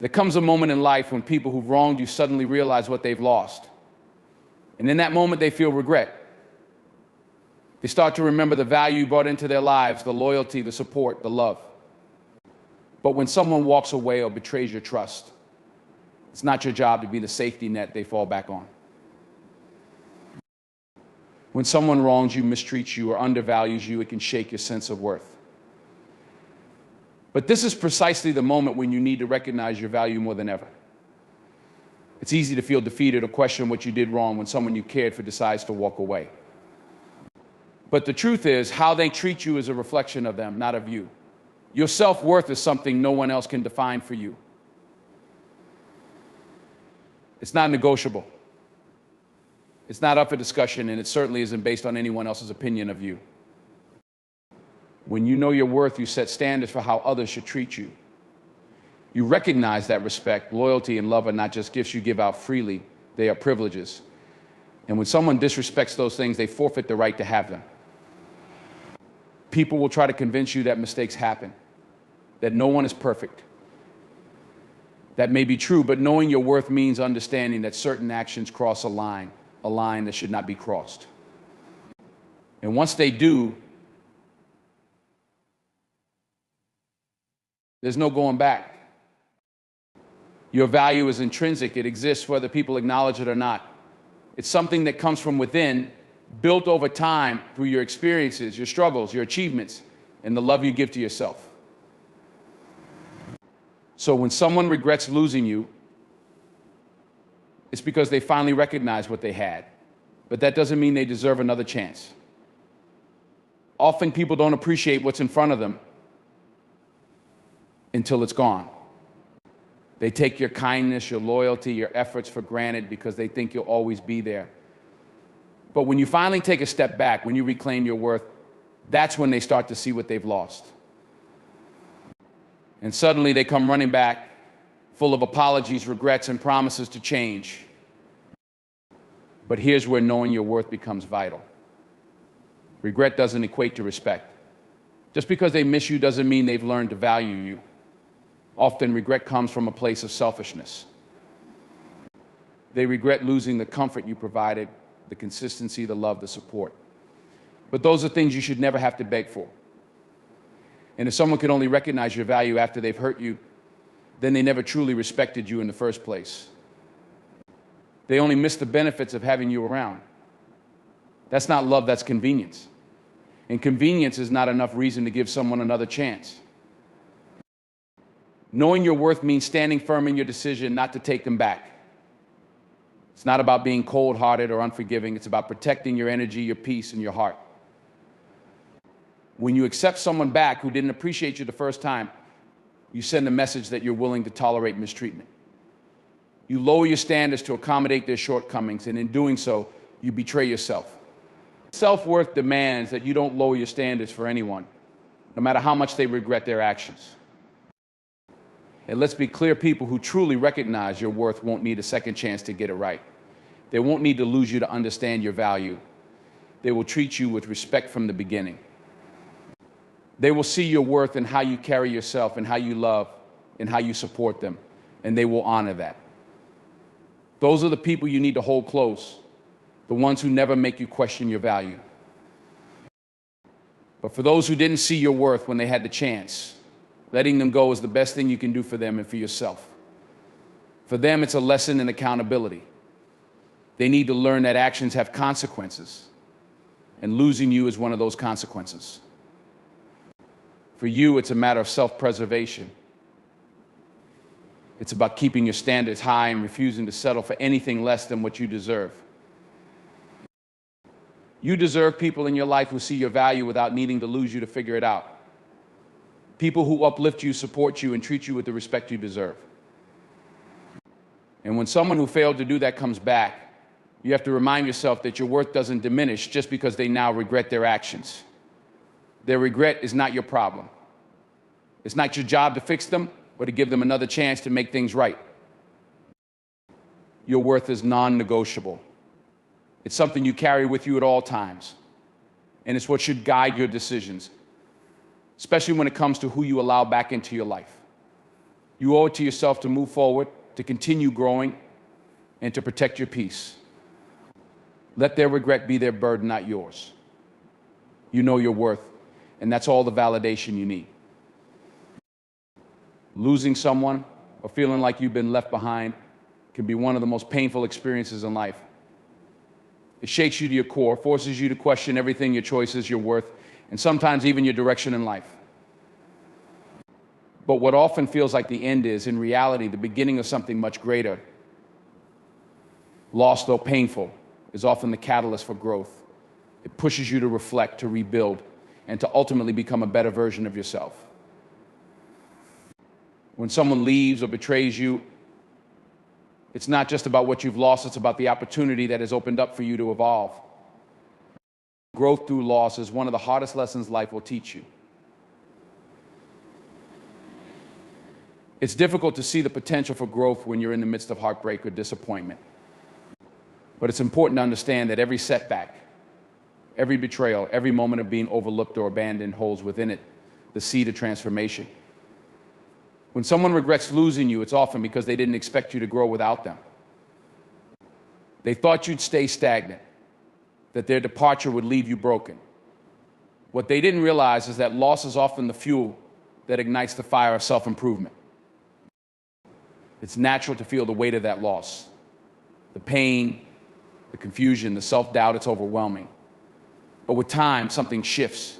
There comes a moment in life when people who've wronged you suddenly realize what they've lost. And in that moment, they feel regret. They start to remember the value you brought into their lives, the loyalty, the support, the love. But when someone walks away or betrays your trust, it's not your job to be the safety net they fall back on. When someone wrongs you, mistreats you, or undervalues you, it can shake your sense of worth. But this is precisely the moment when you need to recognize your value more than ever. It's easy to feel defeated or question what you did wrong when someone you cared for decides to walk away. But the truth is, how they treat you is a reflection of them, not of you. Your self-worth is something no one else can define for you. It's not negotiable. It's not up for discussion, and it certainly isn't based on anyone else's opinion of you. When you know your worth, you set standards for how others should treat you. You recognize that respect, loyalty, and love are not just gifts you give out freely, they are privileges. And when someone disrespects those things, they forfeit the right to have them. People will try to convince you that mistakes happen, that no one is perfect. That may be true, but knowing your worth means understanding that certain actions cross a line that should not be crossed. And once they do, there's no going back. Your value is intrinsic. It exists whether people acknowledge it or not. It's something that comes from within, built over time through your experiences, your struggles, your achievements, and the love you give to yourself. So when someone regrets losing you, it's because they finally recognize what they had. But that doesn't mean they deserve another chance. Often people don't appreciate what's in front of them until it's gone. They take your kindness, your loyalty, your efforts for granted because they think you'll always be there. But when you finally take a step back, when you reclaim your worth, that's when they start to see what they've lost. And suddenly they come running back, full of apologies, regrets, and promises to change. But here's where knowing your worth becomes vital. Regret doesn't equate to respect. Just because they miss you doesn't mean they've learned to value you. Often regret comes from a place of selfishness. They regret losing the comfort you provided, the consistency, the love, the support. But those are things you should never have to beg for. And if someone can only recognize your value after they've hurt you, then they never truly respected you in the first place. They only miss the benefits of having you around. That's not love, that's convenience. And convenience is not enough reason to give someone another chance. Knowing your worth means standing firm in your decision not to take them back. It's not about being cold-hearted or unforgiving. It's about protecting your energy, your peace, and your heart. When you accept someone back who didn't appreciate you the first time, you send a message that you're willing to tolerate mistreatment. You lower your standards to accommodate their shortcomings, and in doing so, you betray yourself. Self-worth demands that you don't lower your standards for anyone, no matter how much they regret their actions. And let's be clear, people who truly recognize your worth won't need a second chance to get it right. They won't need to lose you to understand your value. They will treat you with respect from the beginning. They will see your worth in how you carry yourself and how you love and how you support them, and they will honor that. Those are the people you need to hold close, the ones who never make you question your value. But for those who didn't see your worth when they had the chance, letting them go is the best thing you can do for them and for yourself. For them, it's a lesson in accountability. They need to learn that actions have consequences, and losing you is one of those consequences. For you, it's a matter of self-preservation. It's about keeping your standards high and refusing to settle for anything less than what you deserve. You deserve people in your life who see your value without needing to lose you to figure it out. People who uplift you, support you, and treat you with the respect you deserve. And when someone who failed to do that comes back, you have to remind yourself that your worth doesn't diminish just because they now regret their actions. Their regret is not your problem. It's not your job to fix them or to give them another chance to make things right. Your worth is non-negotiable. It's something you carry with you at all times. And it's what should guide your decisions, especially when it comes to who you allow back into your life. You owe it to yourself to move forward, to continue growing, and to protect your peace. Let their regret be their burden, not yours. You know your worth, and that's all the validation you need. Losing someone or feeling like you've been left behind can be one of the most painful experiences in life. It shakes you to your core, forces you to question everything, your choices, your worth, and sometimes even your direction in life. But what often feels like the end is, in reality, the beginning of something much greater. Loss, though painful, is often the catalyst for growth. It pushes you to reflect, to rebuild, and to ultimately become a better version of yourself. When someone leaves or betrays you, it's not just about what you've lost, it's about the opportunity that has opened up for you to evolve. Growth through loss is one of the hardest lessons life will teach you. It's difficult to see the potential for growth when you're in the midst of heartbreak or disappointment. But it's important to understand that every setback, every betrayal, every moment of being overlooked or abandoned holds within it the seed of transformation. When someone regrets losing you, it's often because they didn't expect you to grow without them. They thought you'd stay stagnant, that their departure would leave you broken. What they didn't realize is that loss is often the fuel that ignites the fire of self-improvement. It's natural to feel the weight of that loss, the pain, the confusion, the self-doubt. It's overwhelming. But with time, something shifts.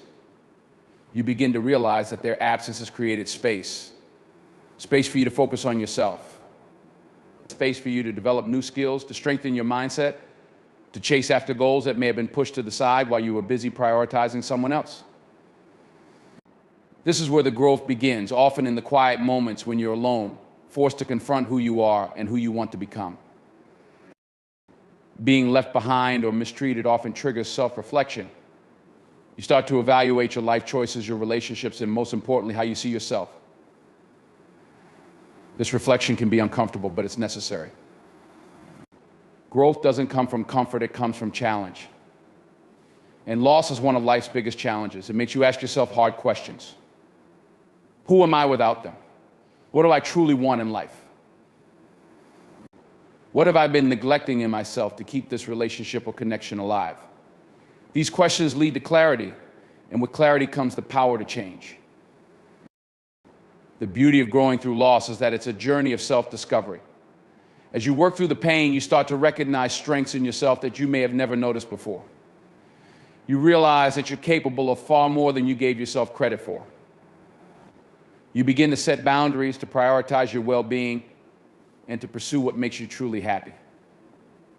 You begin to realize that their absence has created space for you to focus on yourself, space for you to develop new skills, to strengthen your mindset, to chase after goals that may have been pushed to the side while you were busy prioritizing someone else. This is where the growth begins, often in the quiet moments when you're alone, forced to confront who you are and who you want to become. Being left behind or mistreated often triggers self-reflection. You start to evaluate your life choices, your relationships, and most importantly, how you see yourself. This reflection can be uncomfortable, but it's necessary. Growth doesn't come from comfort, it comes from challenge. And loss is one of life's biggest challenges. It makes you ask yourself hard questions. Who am I without them? What do I truly want in life? What have I been neglecting in myself to keep this relationship or connection alive? These questions lead to clarity, and with clarity comes the power to change. The beauty of growing through loss is that it's a journey of self-discovery. As you work through the pain, you start to recognize strengths in yourself that you may have never noticed before. You realize that you're capable of far more than you gave yourself credit for. You begin to set boundaries, to prioritize your well-being, and to pursue what makes you truly happy.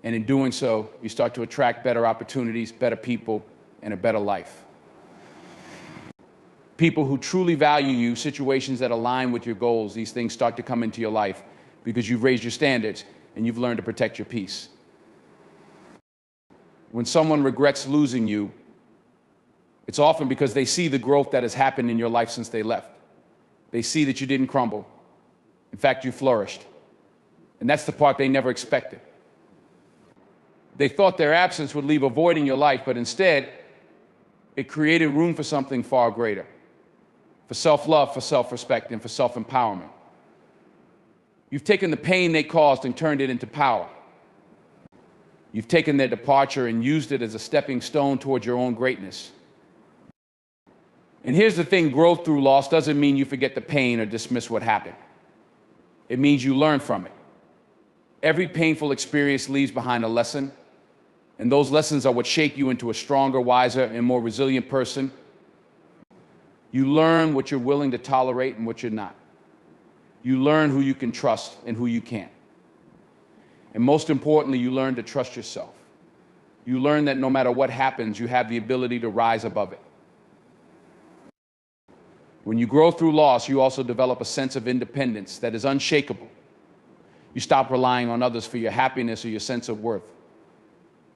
And in doing so, you start to attract better opportunities, better people, and a better life. People who truly value you, situations that align with your goals, these things start to come into your life because you've raised your standards and you've learned to protect your peace. When someone regrets losing you, it's often because they see the growth that has happened in your life since they left. They see that you didn't crumble. In fact, you flourished. And that's the part they never expected. They thought their absence would leave a void in your life, but instead, it created room for something far greater. For self-love, for self-respect, and for self-empowerment. You've taken the pain they caused and turned it into power. You've taken their departure and used it as a stepping stone towards your own greatness. And here's the thing, growth through loss doesn't mean you forget the pain or dismiss what happened. It means you learn from it. Every painful experience leaves behind a lesson, and those lessons are what shape you into a stronger, wiser, and more resilient person. You learn what you're willing to tolerate and what you're not. You learn who you can trust and who you can't. And most importantly, you learn to trust yourself. You learn that no matter what happens, you have the ability to rise above it. When you grow through loss, you also develop a sense of independence that is unshakable. You stop relying on others for your happiness or your sense of worth.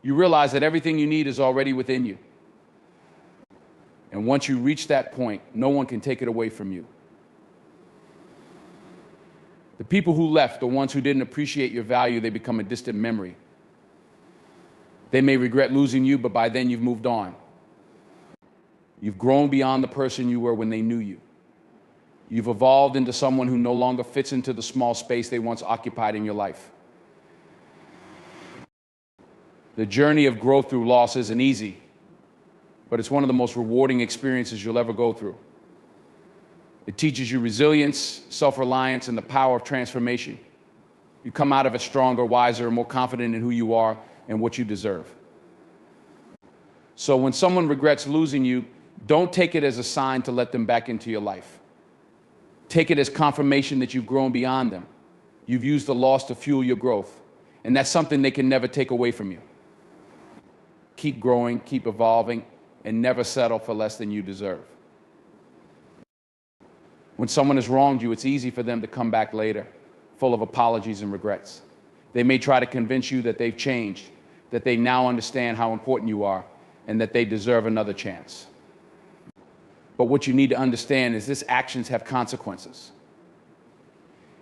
You realize that everything you need is already within you. And once you reach that point, no one can take it away from you. The people who left, the ones who didn't appreciate your value, they become a distant memory. They may regret losing you, but by then you've moved on. You've grown beyond the person you were when they knew you. You've evolved into someone who no longer fits into the small space they once occupied in your life. The journey of growth through loss isn't easy, but it's one of the most rewarding experiences you'll ever go through. It teaches you resilience, self-reliance, and the power of transformation. You come out of it stronger, wiser, and more confident in who you are and what you deserve. So when someone regrets losing you, don't take it as a sign to let them back into your life. Take it as confirmation that you've grown beyond them. You've used the loss to fuel your growth, and that's something they can never take away from you. Keep growing, keep evolving, and never settle for less than you deserve. When someone has wronged you, it's easy for them to come back later, full of apologies and regrets. They may try to convince you that they've changed, that they now understand how important you are, and that they deserve another chance. But what you need to understand is these actions have consequences.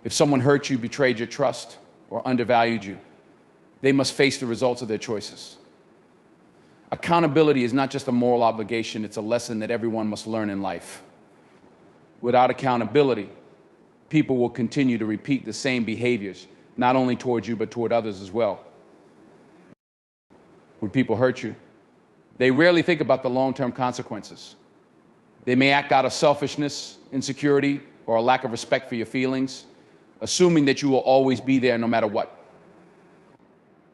If someone hurt you, betrayed your trust, or undervalued you, they must face the results of their choices. Accountability is not just a moral obligation, it's a lesson that everyone must learn in life. Without accountability, people will continue to repeat the same behaviors, not only towards you, but toward others as well. When people hurt you, they rarely think about the long-term consequences. They may act out of selfishness, insecurity, or a lack of respect for your feelings, assuming that you will always be there no matter what.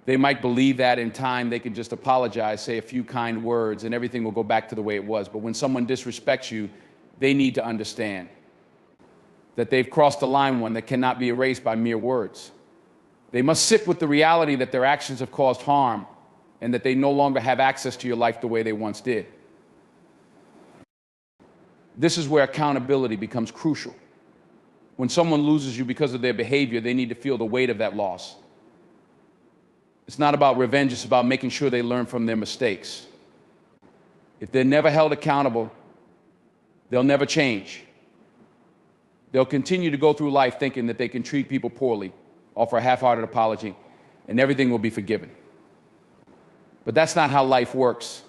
They might believe that in time they can just apologize, say a few kind words, and everything will go back to the way it was. But when someone disrespects you, they need to understand that they've crossed a line, one that cannot be erased by mere words. They must sit with the reality that their actions have caused harm and that they no longer have access to your life the way they once did. This is where accountability becomes crucial. When someone loses you because of their behavior, they need to feel the weight of that loss. It's not about revenge, it's about making sure they learn from their mistakes. If they're never held accountable, they'll never change. They'll continue to go through life thinking that they can treat people poorly, offer a half-hearted apology, and everything will be forgiven. But that's not how life works,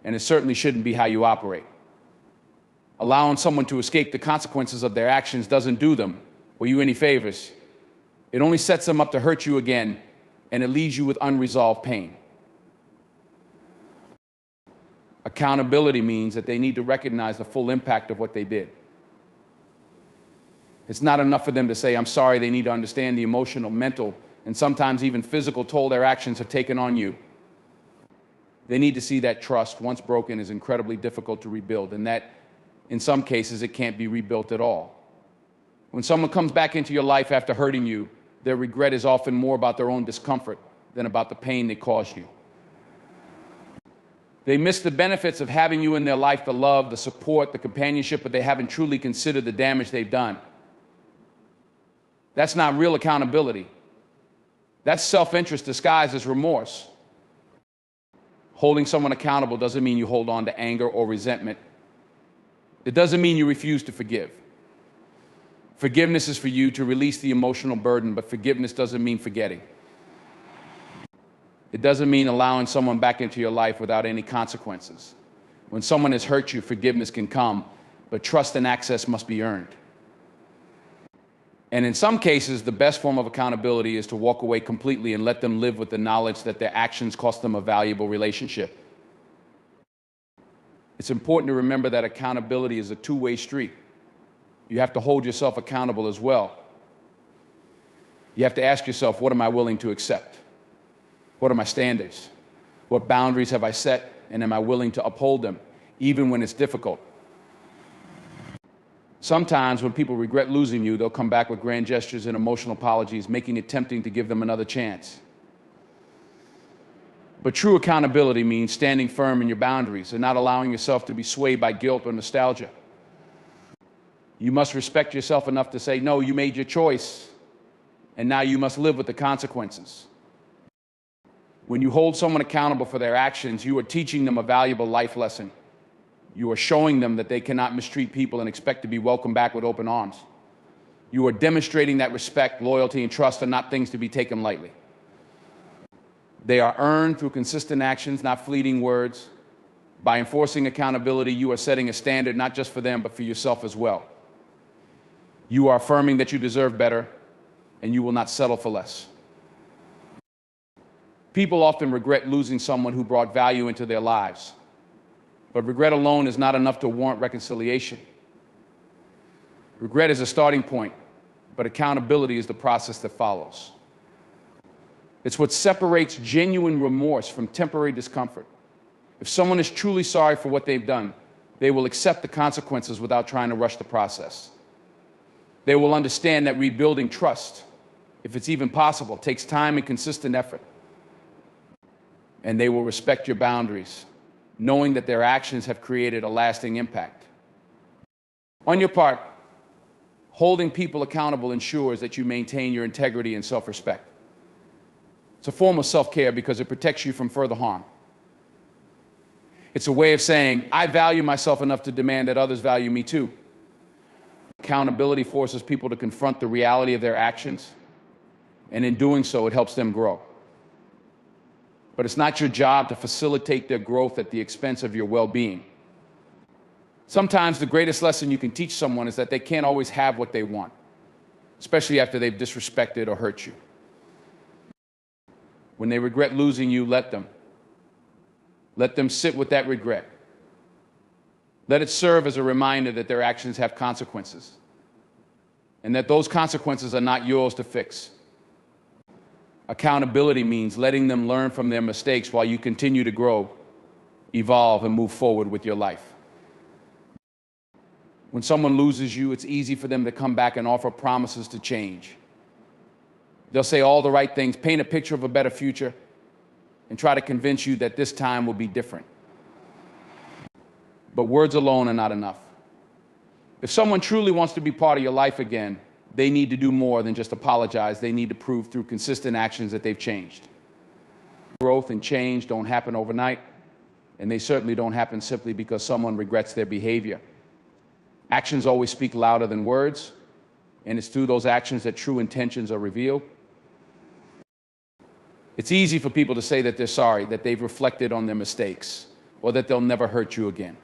and it certainly shouldn't be how you operate. Allowing someone to escape the consequences of their actions doesn't do them or you any favors. It only sets them up to hurt you again, and it leaves you with unresolved pain. Accountability means that they need to recognize the full impact of what they did. It's not enough for them to say, I'm sorry. They need to understand the emotional, mental, and sometimes even physical toll their actions have taken on you. They need to see that trust, once broken, is incredibly difficult to rebuild, and that in some cases it can't be rebuilt at all. When someone comes back into your life after hurting you, their regret is often more about their own discomfort than about the pain they caused you. They miss the benefits of having you in their life, the love, the support, the companionship, but they haven't truly considered the damage they've done. That's not real accountability. That's self-interest disguised as remorse. Holding someone accountable doesn't mean you hold on to anger or resentment. It doesn't mean you refuse to forgive. Forgiveness is for you to release the emotional burden, but forgiveness doesn't mean forgetting. It doesn't mean allowing someone back into your life without any consequences. When someone has hurt you, forgiveness can come, but trust and access must be earned. And in some cases, the best form of accountability is to walk away completely and let them live with the knowledge that their actions cost them a valuable relationship. It's important to remember that accountability is a two-way street. You have to hold yourself accountable as well. You have to ask yourself, what am I willing to accept? What are my standards? What boundaries have I set, and am I willing to uphold them, even when it's difficult? Sometimes when people regret losing you, they'll come back with grand gestures and emotional apologies, making it tempting to give them another chance. But true accountability means standing firm in your boundaries and not allowing yourself to be swayed by guilt or nostalgia. You must respect yourself enough to say, no, you made your choice, and now you must live with the consequences. When you hold someone accountable for their actions, you are teaching them a valuable life lesson. You are showing them that they cannot mistreat people and expect to be welcomed back with open arms. You are demonstrating that respect, loyalty, and trust are not things to be taken lightly. They are earned through consistent actions, not fleeting words. By enforcing accountability, you are setting a standard not just for them, but for yourself as well. You are affirming that you deserve better, and you will not settle for less. People often regret losing someone who brought value into their lives. But regret alone is not enough to warrant reconciliation. Regret is a starting point, but accountability is the process that follows. It's what separates genuine remorse from temporary discomfort. If someone is truly sorry for what they've done, they will accept the consequences without trying to rush the process. They will understand that rebuilding trust, if it's even possible, takes time and consistent effort. And they will respect your boundaries, knowing that their actions have created a lasting impact. On your part, holding people accountable ensures that you maintain your integrity and self-respect. It's a form of self-care because it protects you from further harm. It's a way of saying, I value myself enough to demand that others value me too. Accountability forces people to confront the reality of their actions, and in doing so, it helps them grow. But it's not your job to facilitate their growth at the expense of your well-being. Sometimes the greatest lesson you can teach someone is that they can't always have what they want, especially after they've disrespected or hurt you. When they regret losing you, let them. Let them sit with that regret. Let it serve as a reminder that their actions have consequences, and that those consequences are not yours to fix. Accountability means letting them learn from their mistakes while you continue to grow, evolve, and move forward with your life. When someone loses you, it's easy for them to come back and offer promises to change. They'll say all the right things, paint a picture of a better future, and try to convince you that this time will be different. But words alone are not enough. If someone truly wants to be part of your life again, they need to do more than just apologize. They need to prove through consistent actions that they've changed. Growth and change don't happen overnight, and they certainly don't happen simply because someone regrets their behavior. Actions always speak louder than words, and it's through those actions that true intentions are revealed. It's easy for people to say that they're sorry, that they've reflected on their mistakes, or that they'll never hurt you again.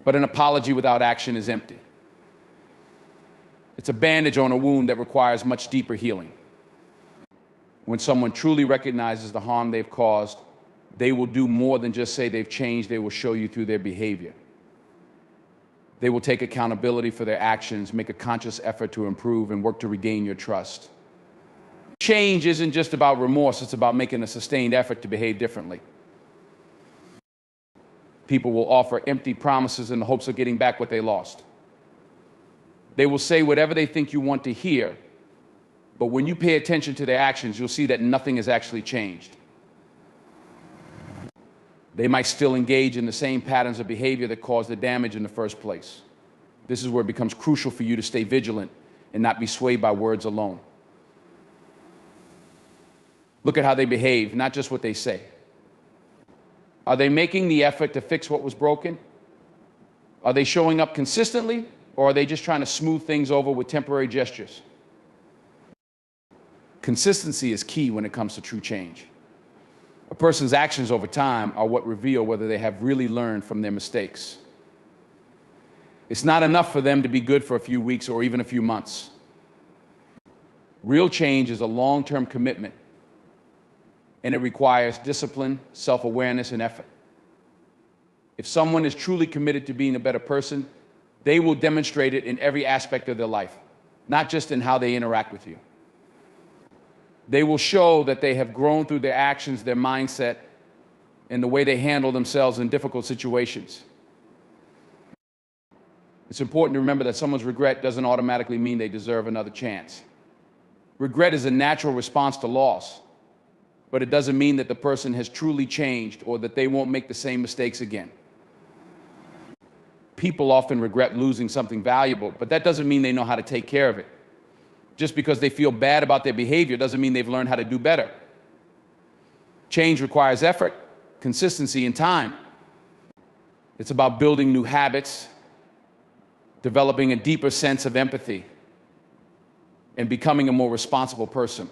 But an apology without action is empty. It's a bandage on a wound that requires much deeper healing. When someone truly recognizes the harm they've caused, they will do more than just say they've changed. They will show you through their behavior. They will take accountability for their actions, make a conscious effort to improve, and work to regain your trust. Change isn't just about remorse, it's about making a sustained effort to behave differently. People will offer empty promises in the hopes of getting back what they lost. They will say whatever they think you want to hear, but when you pay attention to their actions, you'll see that nothing has actually changed. They might still engage in the same patterns of behavior that caused the damage in the first place. This is where it becomes crucial for you to stay vigilant and not be swayed by words alone. Look at how they behave, not just what they say. Are they making the effort to fix what was broken? Are they showing up consistently, or are they just trying to smooth things over with temporary gestures? Consistency is key when it comes to true change. A person's actions over time are what reveal whether they have really learned from their mistakes. It's not enough for them to be good for a few weeks or even a few months. Real change is a long-term commitment, and it requires discipline, self-awareness, and effort. If someone is truly committed to being a better person, they will demonstrate it in every aspect of their life, not just in how they interact with you. They will show that they have grown through their actions, their mindset, and the way they handle themselves in difficult situations. It's important to remember that someone's regret doesn't automatically mean they deserve another chance. Regret is a natural response to loss, but it doesn't mean that the person has truly changed or that they won't make the same mistakes again. People often regret losing something valuable, but that doesn't mean they know how to take care of it. Just because they feel bad about their behavior doesn't mean they've learned how to do better. Change requires effort, consistency, and time. It's about building new habits, developing a deeper sense of empathy, and becoming a more responsible person.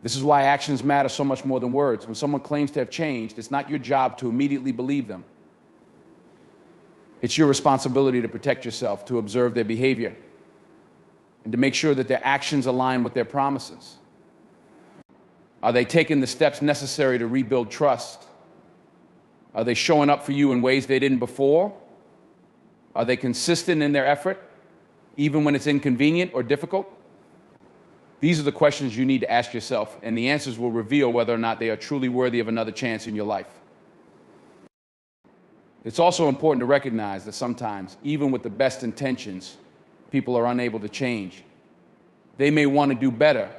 This is why actions matter so much more than words. When someone claims to have changed, it's not your job to immediately believe them. It's your responsibility to protect yourself, to observe their behavior, and to make sure that their actions align with their promises. Are they taking the steps necessary to rebuild trust? Are they showing up for you in ways they didn't before? Are they consistent in their effort, even when it's inconvenient or difficult? These are the questions you need to ask yourself, and the answers will reveal whether or not they are truly worthy of another chance in your life. It's also important to recognize that sometimes, even with the best intentions, people are unable to change. They may want to do better,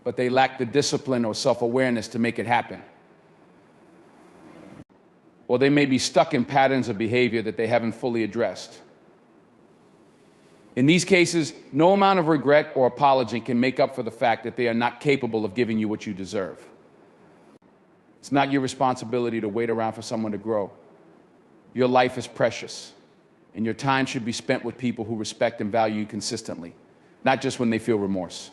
but they lack the discipline or self-awareness to make it happen. Or they may be stuck in patterns of behavior that they haven't fully addressed. In these cases, no amount of regret or apology can make up for the fact that they are not capable of giving you what you deserve. It's not your responsibility to wait around for someone to grow. Your life is precious, and your time should be spent with people who respect and value you consistently, not just when they feel remorse.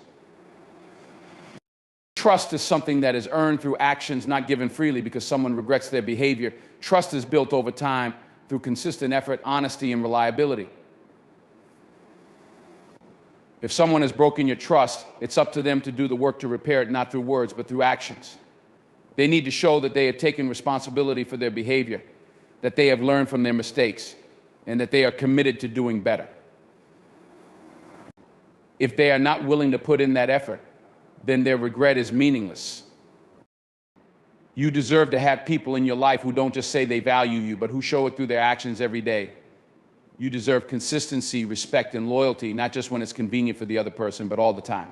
Trust is something that is earned through actions not given freely because someone regrets their behavior. Trust is built over time through consistent effort, honesty, and reliability. If someone has broken your trust, it's up to them to do the work to repair it, not through words, but through actions. They need to show that they have taken responsibility for their behavior, that they have learned from their mistakes, and that they are committed to doing better. If they are not willing to put in that effort, then their regret is meaningless. You deserve to have people in your life who don't just say they value you, but who show it through their actions every day. You deserve consistency, respect, and loyalty, not just when it's convenient for the other person, but all the time.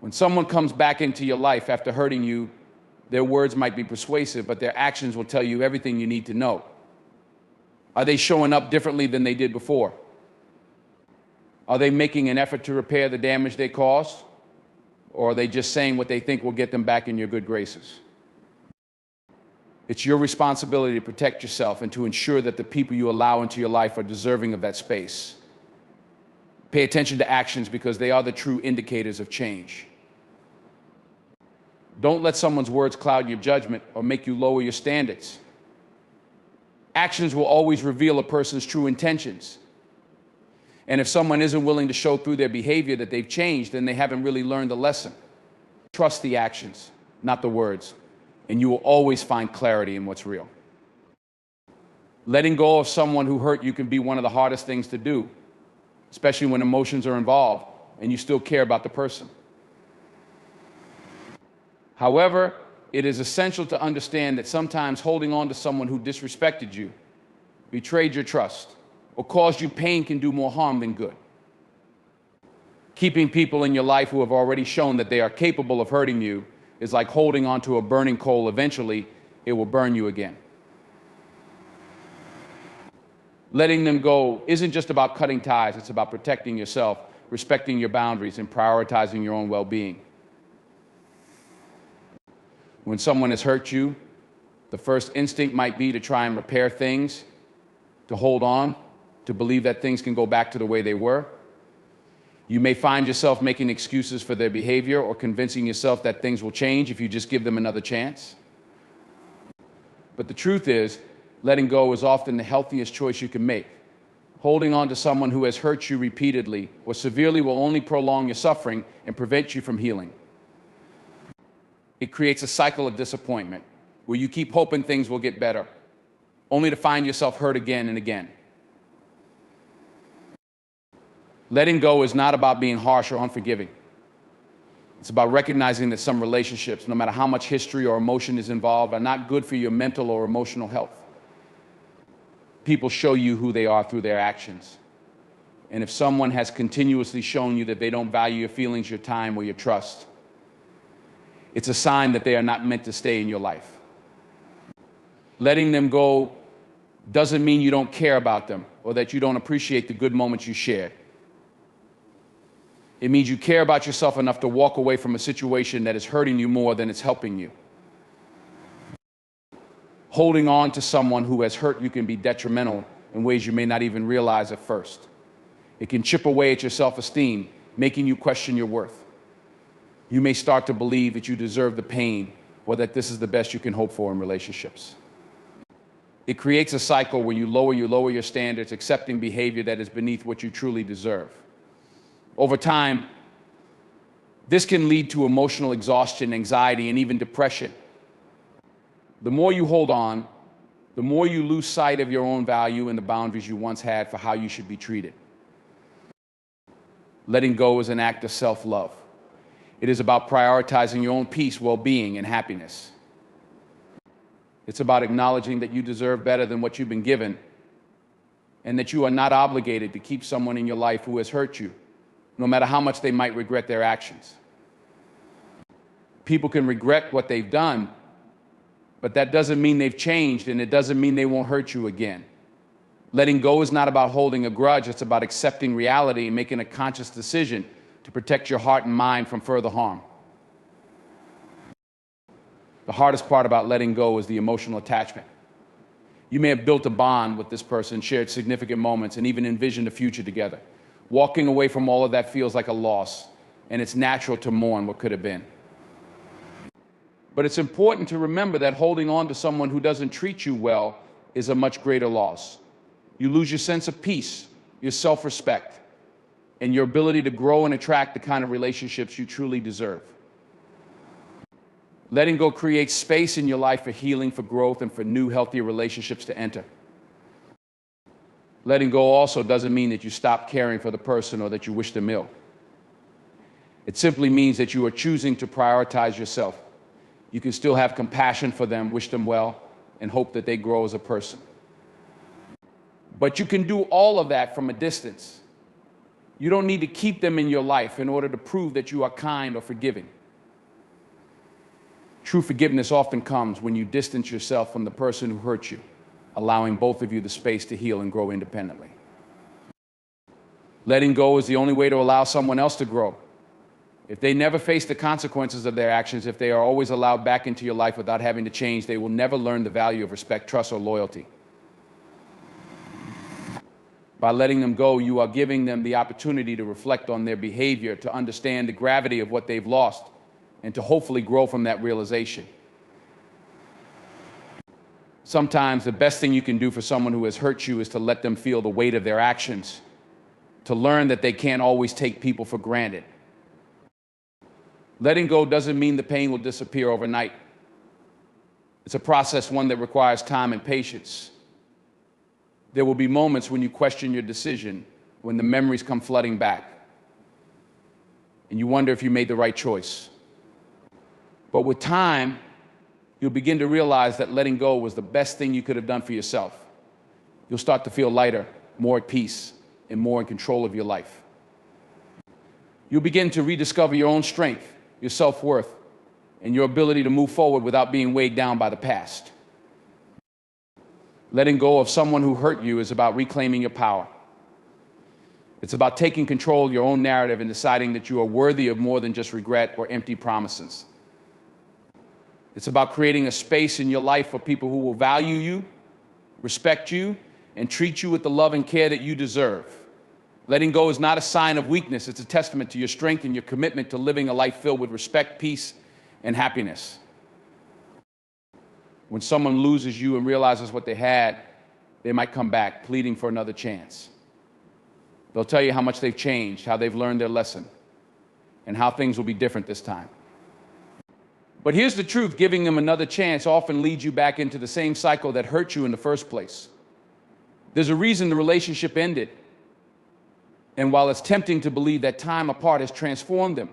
When someone comes back into your life after hurting you, their words might be persuasive, but their actions will tell you everything you need to know. Are they showing up differently than they did before? Are they making an effort to repair the damage they caused? Or are they just saying what they think will get them back in your good graces? It's your responsibility to protect yourself and to ensure that the people you allow into your life are deserving of that space. Pay attention to actions because they are the true indicators of change. Don't let someone's words cloud your judgment or make you lower your standards. Actions will always reveal a person's true intentions. And if someone isn't willing to show through their behavior that they've changed, then they haven't really learned the lesson. Trust the actions, not the words, and you will always find clarity in what's real. Letting go of someone who hurt you can be one of the hardest things to do, especially when emotions are involved and you still care about the person. However, it is essential to understand that sometimes holding on to someone who disrespected you, betrayed your trust, or caused you pain can do more harm than good. Keeping people in your life who have already shown that they are capable of hurting you is like holding onto a burning coal. Eventually, it will burn you again. Letting them go isn't just about cutting ties, it's about protecting yourself, respecting your boundaries, and prioritizing your own well-being. When someone has hurt you, the first instinct might be to try and repair things, to hold on, to believe that things can go back to the way they were. You may find yourself making excuses for their behavior or convincing yourself that things will change if you just give them another chance. But the truth is, letting go is often the healthiest choice you can make. Holding on to someone who has hurt you repeatedly or severely will only prolong your suffering and prevent you from healing. It creates a cycle of disappointment where you keep hoping things will get better, only to find yourself hurt again and again. Letting go is not about being harsh or unforgiving. It's about recognizing that some relationships, no matter how much history or emotion is involved, are not good for your mental or emotional health. People show you who they are through their actions. And if someone has continuously shown you that they don't value your feelings, your time, or your trust, it's a sign that they are not meant to stay in your life. Letting them go doesn't mean you don't care about them or that you don't appreciate the good moments you shared. It means you care about yourself enough to walk away from a situation that is hurting you more than it's helping you. Holding on to someone who has hurt you can be detrimental in ways you may not even realize at first. It can chip away at your self-esteem, making you question your worth. You may start to believe that you deserve the pain or that this is the best you can hope for in relationships. It creates a cycle where you lower your standards, accepting behavior that is beneath what you truly deserve. Over time, this can lead to emotional exhaustion, anxiety, and even depression. The more you hold on, the more you lose sight of your own value and the boundaries you once had for how you should be treated. Letting go is an act of self-love. It is about prioritizing your own peace, well-being, and happiness. It's about acknowledging that you deserve better than what you've been given, and that you are not obligated to keep someone in your life who has hurt you, no matter how much they might regret their actions. People can regret what they've done, but that doesn't mean they've changed, and it doesn't mean they won't hurt you again. Letting go is not about holding a grudge. It's about accepting reality and making a conscious decision to protect your heart and mind from further harm. The hardest part about letting go is the emotional attachment. You may have built a bond with this person, shared significant moments, and even envisioned a future together. Walking away from all of that feels like a loss, and it's natural to mourn what could have been. But it's important to remember that holding on to someone who doesn't treat you well is a much greater loss. You lose your sense of peace, your self-respect, and your ability to grow and attract the kind of relationships you truly deserve. Letting go creates space in your life for healing, for growth, and for new, healthier relationships to enter. Letting go also doesn't mean that you stop caring for the person or that you wish them ill. It simply means that you are choosing to prioritize yourself. You can still have compassion for them, wish them well, and hope that they grow as a person. But you can do all of that from a distance. You don't need to keep them in your life in order to prove that you are kind or forgiving. True forgiveness often comes when you distance yourself from the person who hurt you, allowing both of you the space to heal and grow independently. Letting go is the only way to allow someone else to grow. If they never face the consequences of their actions, if they are always allowed back into your life without having to change, they will never learn the value of respect, trust, or loyalty. By letting them go, you are giving them the opportunity to reflect on their behavior, to understand the gravity of what they've lost, and to hopefully grow from that realization. Sometimes the best thing you can do for someone who has hurt you is to let them feel the weight of their actions, to learn that they can't always take people for granted. Letting go doesn't mean the pain will disappear overnight. It's a process, one that requires time and patience. There will be moments when you question your decision, when the memories come flooding back, and you wonder if you made the right choice. But with time, you'll begin to realize that letting go was the best thing you could have done for yourself. You'll start to feel lighter, more at peace, and more in control of your life. You'll begin to rediscover your own strength, your self-worth, and your ability to move forward without being weighed down by the past. Letting go of someone who hurt you is about reclaiming your power. It's about taking control of your own narrative and deciding that you are worthy of more than just regret or empty promises. It's about creating a space in your life for people who will value you, respect you, and treat you with the love and care that you deserve. Letting go is not a sign of weakness. It's a testament to your strength and your commitment to living a life filled with respect, peace, and happiness. When someone loses you and realizes what they had, they might come back pleading for another chance. They'll tell you how much they've changed, how they've learned their lesson, and how things will be different this time. But here's the truth, giving them another chance often leads you back into the same cycle that hurt you in the first place. There's a reason the relationship ended. And while it's tempting to believe that time apart has transformed them,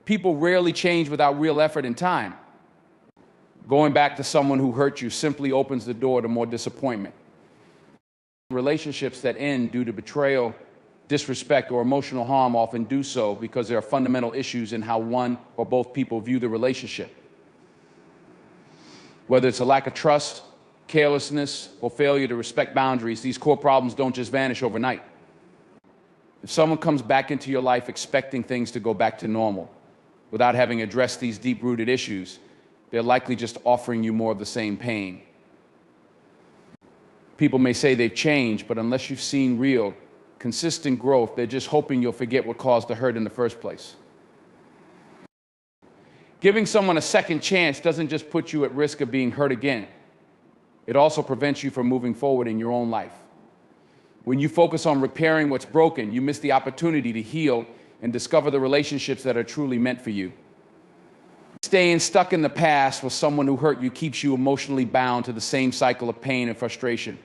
people rarely change without real effort and time. Going back to someone who hurt you simply opens the door to more disappointment. Relationships that end due to betrayal, disrespect, or emotional harm often do so because there are fundamental issues in how one or both people view the relationship. Whether it's a lack of trust, carelessness, or failure to respect boundaries, these core problems don't just vanish overnight. If someone comes back into your life expecting things to go back to normal without having addressed these deep-rooted issues, they're likely just offering you more of the same pain. People may say they've changed, but unless you've seen real, consistent growth, they're just hoping you'll forget what caused the hurt in the first place. Giving someone a second chance doesn't just put you at risk of being hurt again. It also prevents you from moving forward in your own life. When you focus on repairing what's broken, you miss the opportunity to heal and discover the relationships that are truly meant for you. Staying stuck in the past with someone who hurt you keeps you emotionally bound to the same cycle of pain and frustration.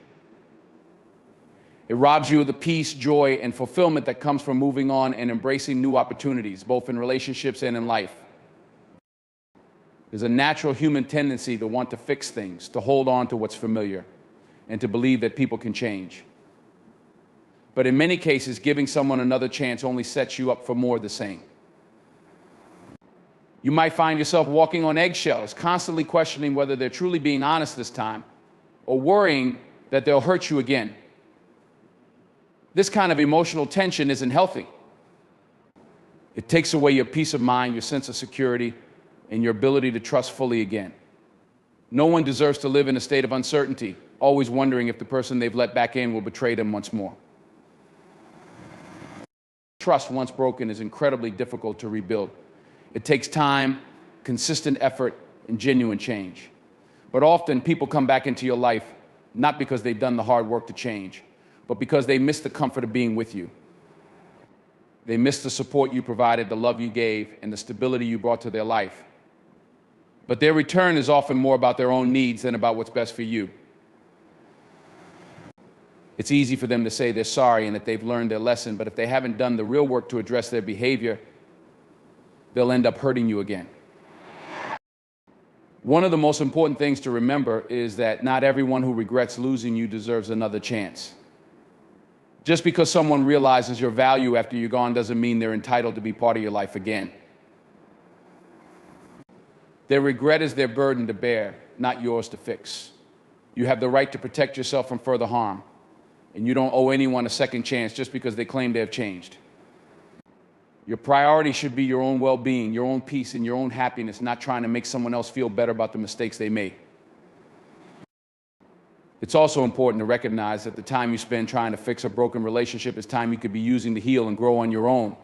It robs you of the peace, joy, and fulfillment that comes from moving on and embracing new opportunities, both in relationships and in life. There's a natural human tendency to want to fix things, to hold on to what's familiar, and to believe that people can change. But in many cases, giving someone another chance only sets you up for more of the same. You might find yourself walking on eggshells, constantly questioning whether they're truly being honest this time, or worrying that they'll hurt you again. This kind of emotional tension isn't healthy. It takes away your peace of mind, your sense of security, and your ability to trust fully again. No one deserves to live in a state of uncertainty, always wondering if the person they've let back in will betray them once more. Trust, once broken, is incredibly difficult to rebuild. It takes time, consistent effort, and genuine change. But often people come back into your life not because they've done the hard work to change, but because they miss the comfort of being with you. They miss the support you provided, the love you gave, and the stability you brought to their life. But their return is often more about their own needs than about what's best for you. It's easy for them to say they're sorry and that they've learned their lesson, but if they haven't done the real work to address their behavior, they'll end up hurting you again. One of the most important things to remember is that not everyone who regrets losing you deserves another chance. Just because someone realizes your value after you're gone doesn't mean they're entitled to be part of your life again. Their regret is their burden to bear, not yours to fix. You have the right to protect yourself from further harm, and you don't owe anyone a second chance just because they claim they have changed. Your priority should be your own well-being, your own peace, and your own happiness, not trying to make someone else feel better about the mistakes they made. It's also important to recognize that the time you spend trying to fix a broken relationship is time you could be using to heal and grow on your own.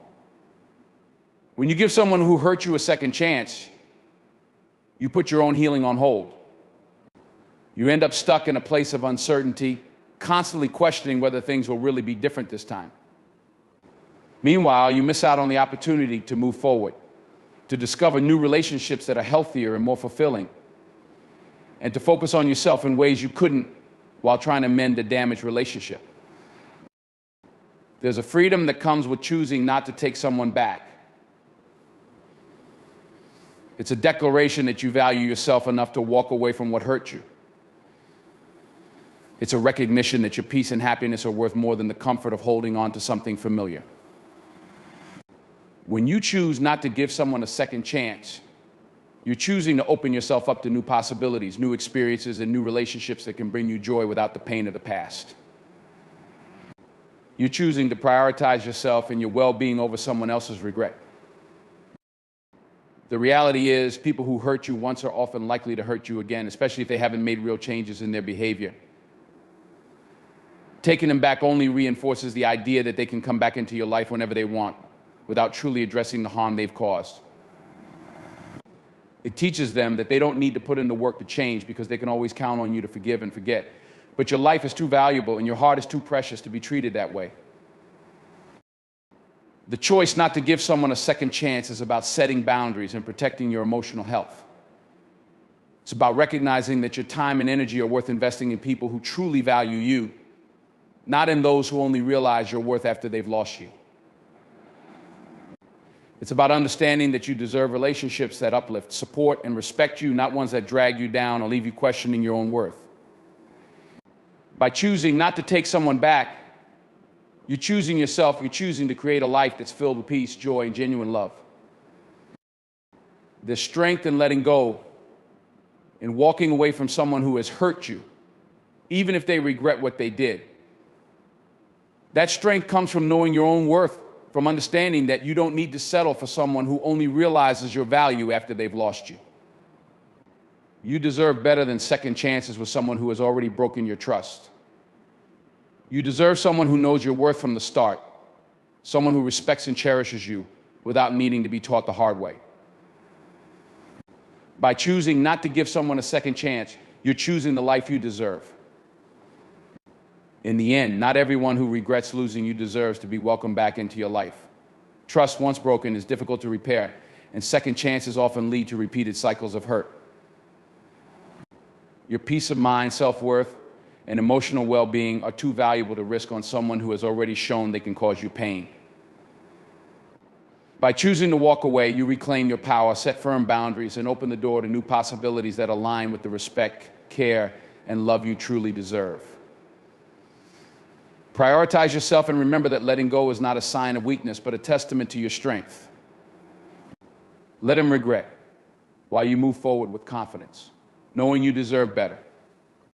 When you give someone who hurt you a second chance, you put your own healing on hold. You end up stuck in a place of uncertainty, constantly questioning whether things will really be different this time. Meanwhile, you miss out on the opportunity to move forward, to discover new relationships that are healthier and more fulfilling, and to focus on yourself in ways you couldn't while trying to mend a damaged relationship. There's a freedom that comes with choosing not to take someone back. It's a declaration that you value yourself enough to walk away from what hurt you. It's a recognition that your peace and happiness are worth more than the comfort of holding on to something familiar. When you choose not to give someone a second chance, you're choosing to open yourself up to new possibilities, new experiences, and new relationships that can bring you joy without the pain of the past. You're choosing to prioritize yourself and your well-being over someone else's regret. The reality is, people who hurt you once are often likely to hurt you again, especially if they haven't made real changes in their behavior. Taking them back only reinforces the idea that they can come back into your life whenever they want, without truly addressing the harm they've caused. It teaches them that they don't need to put in the work to change because they can always count on you to forgive and forget. But your life is too valuable and your heart is too precious to be treated that way. The choice not to give someone a second chance is about setting boundaries and protecting your emotional health. It's about recognizing that your time and energy are worth investing in people who truly value you, not in those who only realize your worth after they've lost you. It's about understanding that you deserve relationships that uplift, support, and respect you, not ones that drag you down or leave you questioning your own worth. By choosing not to take someone back, you're choosing yourself, you're choosing to create a life that's filled with peace, joy, and genuine love. There's strength in letting go, in walking away from someone who has hurt you, even if they regret what they did. That strength comes from knowing your own worth, from understanding that you don't need to settle for someone who only realizes your value after they've lost you. You deserve better than second chances with someone who has already broken your trust. You deserve someone who knows your worth from the start, someone who respects and cherishes you without needing to be taught the hard way. By choosing not to give someone a second chance, You're choosing the life you deserve. In the end, not everyone who regrets losing you deserves to be welcomed back into your life. Trust, once broken, is difficult to repair, and second chances often lead to repeated cycles of hurt. Your peace of mind, self-worth, and emotional well-being are too valuable to risk on someone who has already shown they can cause you pain. By choosing to walk away, you reclaim your power, set firm boundaries, and open the door to new possibilities that align with the respect, care, and love you truly deserve. Prioritize yourself and remember that letting go is not a sign of weakness, but a testament to your strength. Let him regret while you move forward with confidence, knowing you deserve better.